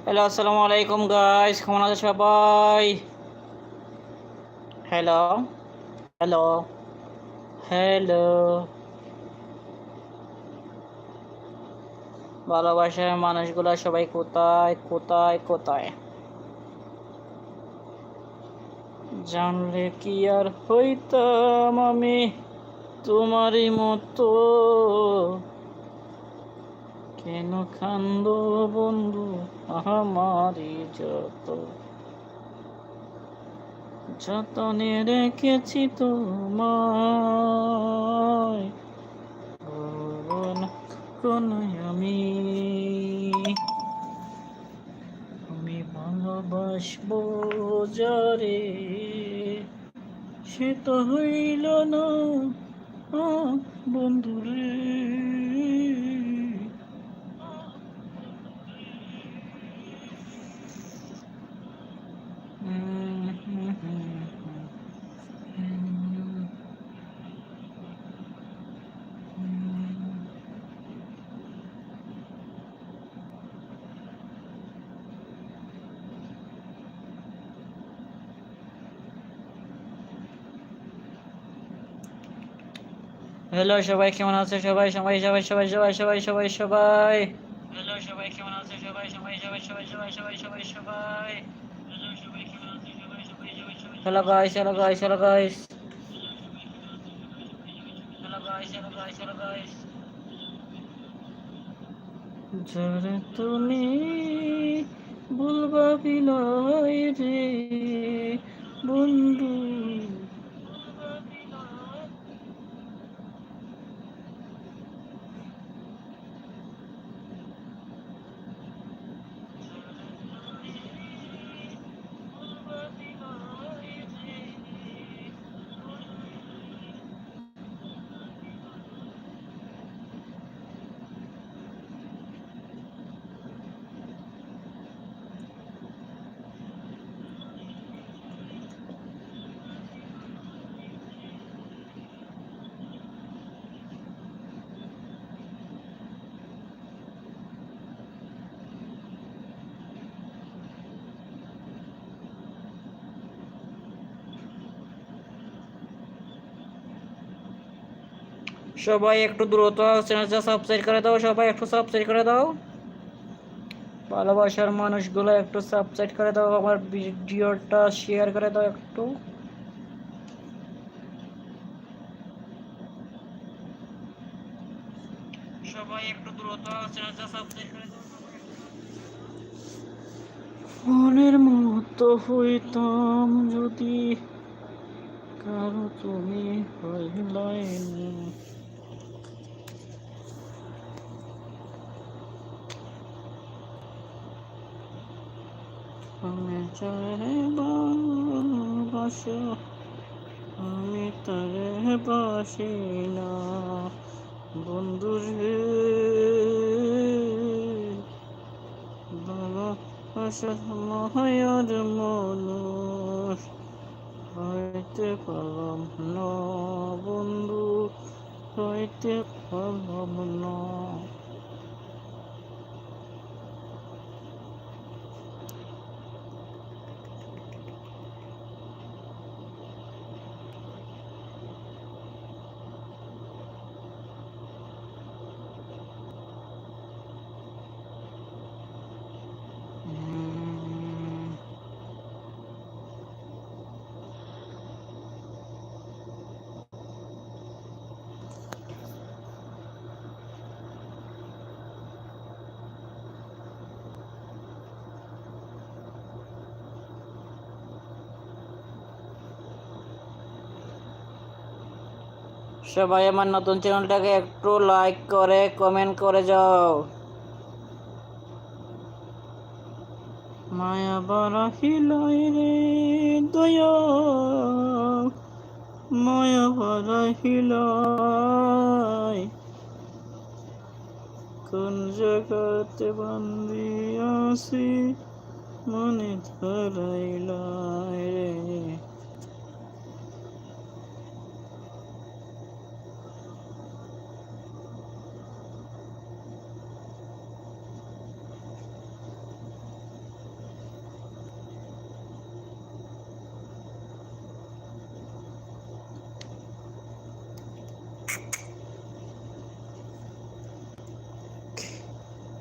Hello, আসসালামু আলাইকুম guys, কেমন আছে সবাই? Hello, hello, hello. ভালোবাসার মানুষগুলা সবাই কোথায় কোথায় কোথায়? জানলে কি আর হইতাম আমি তোমারই মতো। কেন কান্দো বন্ধু আমারই যত, যতনে রেখেছি তোমায়, বলবো না কখনো আমি। আমি ভালোবাসবো যারে, সে তো হইল না বন্ধুরে। হ্যালো সবাই, কেমন আছে সবাই? সবাই সবাই সবাই সবাই সবাই সবাই সবাই হ্যালো সবাই, কেমন আছে সবাই? সবাই সবাই সবাই সবাই সবাই সবাই সবাই হ্যালো সবাই, কেমন আছে সবাই? সবাই সবাই সবাই hello guys, hello guys, hello guys, hello guys, hello guys, hello guys. যারে তুমি ভুলবা বিলাই রে বন্ধু, সবাই একটু দ্রুত চ্যানেলটা সাবস্ক্রাইব করে দাও, সবাই একটু সাবস্ক্রাইব করে দাও। ভালোবাসার মানুষগুলো একটু সাবস্ক্রাইব করে দাও, আমার ভিডিওটা শেয়ার করে দাও একটু। সবাই একটু দ্রুত চ্যানেলটা সাবস্ক্রাইব করে দাও। মনের মতো হইতাম যদি কারো তুমি হইলাই না। আমি যারে ভালোবাসো আমি তারে বাসি না বন্ধুরে, ভালোবাসার মায়ার মানুষ হইতে পারলাম না বন্ধু, হইতে পারলাম না। সবাই আমার নতুন চ্যানেলটাকে একটু লাইক করে কমেন্ট করে যাও। মায়া বারাহিলাই রে দয়া, মায়া বারাহিলাই, কোন জায়গাতে বান্দি আছি মনে ধরাইলাই রে।